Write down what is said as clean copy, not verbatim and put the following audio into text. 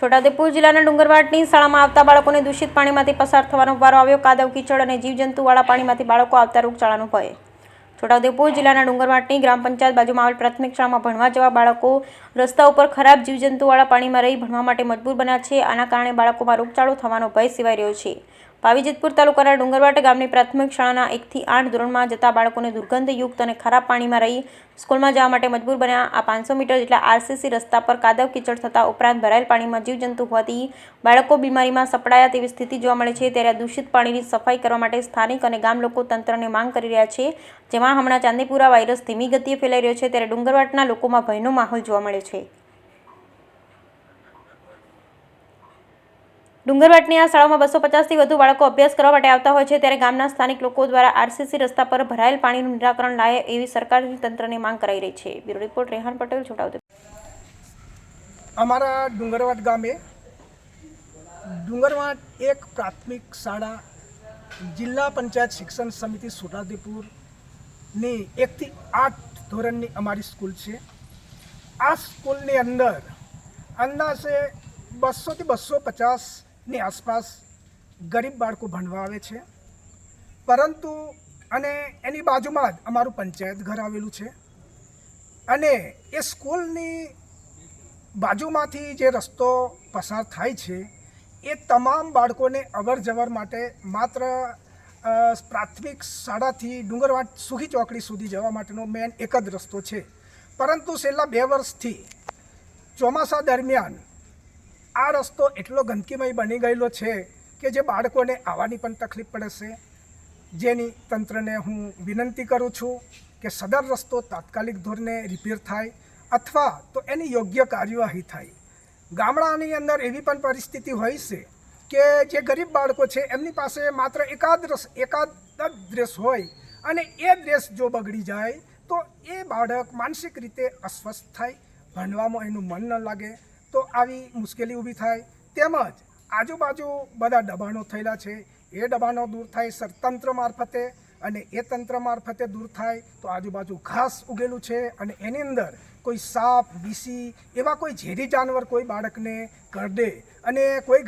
છોટાઉદેપુર જિલ્લાના ડુંગરવાડની શાળામાં આવતા બાળકોને દૂષિત પાણીમાંથી પસાર થવાનો વારો આવ્યો। કાદવ કીચડ અને જીવજંતુવાળા પાણીમાંથી બાળકો આવતા રોગચાળાનો ભય। છોટાઉદેપુર જિલ્લાના ડુંગરવાડની ગ્રામ પંચાયત બાજુમાં આવેલ પ્રાથમિક શાળામાં ભણવા જવા બાળકો રસ્તા ઉપર ખરાબ જીવજંતુવાળા પાણીમાં રહી ભણવા માટે મજબૂર બન્યા છે। આના કારણે બાળકોમાં રોગચાળો થવાનો ભય સેવાઈ રહ્યો છે। પાવીજેતપુર તાલુકાના ડુંગરવાડ ગામની પ્રાથમિક શાળાના 1 થી 8 ધોરણમાં જતા બાળકોને દુર્ગંધયુક્ત અને ખરાબ પાણીમાં રહી સ્કૂલમાં જવા માટે મજબૂર બન્યા। આ 500 મીટર જેટલા આરસીસી રસ્તા પર કાદવ કીચડ થતા ઉપરાંત ભરાયેલ પાણીમાં જીવજંતુ હોવાથી બાળકો બીમારીમાં સપડાયા તેવી સ્થિતિ જોવા મળે છે। ત્યારે આ દૂષિત પાણીની સફાઈ કરવા માટે સ્થાનિક અને ગામ લોકો તંત્રને માંગ કરી રહ્યા છે, જેમાં હમણાં ચાંદીપુરા વાયરસ ધીમી ગતિએ ફેલાઈ રહ્યો છે, ત્યારે ડુંગરવાડના લોકોમાં ભયનો માહોલ જોવા મળે છે। ડુંગરવાડની આ શાળામાં 250 થી વધુ બાળકો અભ્યાસ કરવા માટે આવતા હોય છે, ત્યારે ગામના સ્થાનિક લોકો દ્વારા આરસીસી રસ્તા પર ભરાયેલ પાણીનું નિરાકરણ લાવે એવી સરકારી તંત્રને માંગ કરાઈ રહી છે। Bureau report Rehan Patel, Chhota Udepur. અમારા ડુંગરવાડ ગામે ડુંગરવાડ એક પ્રાથમિક શાળા જિલ્લા પંચાયત શિક્ષણ સમિતિ છોટાઉદેપુરની 1 થી 8 ધોરણની અમારી સ્કૂલ છે। આ સ્કૂલની અંદર અંદાજે 200 થી 250ની આસપાસ ગરીબ બાળકો ભણવા આવે છે, પરંતુ અને એની બાજુમાં જ અમારું પંચાયત ઘર આવેલું છે અને એ સ્કૂલની બાજુમાંથી જે રસ્તો પસાર થાય છે એ તમામ બાળકોને અવર જવર માટે માત્ર પ્રાથમિક શાળાથી ડુંગરવાડ સુખી ચોકડી સુધી જવા માટેનો મેન એક જ રસ્તો છે, પરંતુ છેલ્લા 2 વર્ષથી ચોમાસા દરમિયાન આ રસ્તો એટલો ગંદકીમય બની ગયેલો છે કે જે બાળકોને આવવાની પણ તકલીફ પડે છે, જેની તંત્રને હું વિનંતી કરું છું કે સદર રસ્તો તાત્કાલિક ધોરણે રિપેર થાય અથવા તો એની યોગ્ય કાર્યવાહી થાય। ગામડાની અંદર એવી પણ પરિસ્થિતિ હોય છે કે જે ગરીબ બાળકો છે એમની પાસે માત્ર એકાદ જ ડ્રેસ હોય અને એ ડ્રેસ જો બગડી જાય તો એ બાળક માનસિક રીતે અસ્વસ્થ થાય, ભણવામાં એનું મન ન લાગે તો આવી મુશ્કેલી ઊભી થાય। તેમજ આજુબાજુ બધા દબાણો થયેલા છે, એ દબાણો દૂર થાય સરતંત્ર મારફતે અને એ તંત્ર મારફતે દૂર થાય તો આજુબાજુ ઘાસ ઉગેલું છે અને એની અંદર કોઈ સાપ, વીસી એવા કોઈ ઝેરી જાનવર કોઈ બાળકને કરડે અને કોઈ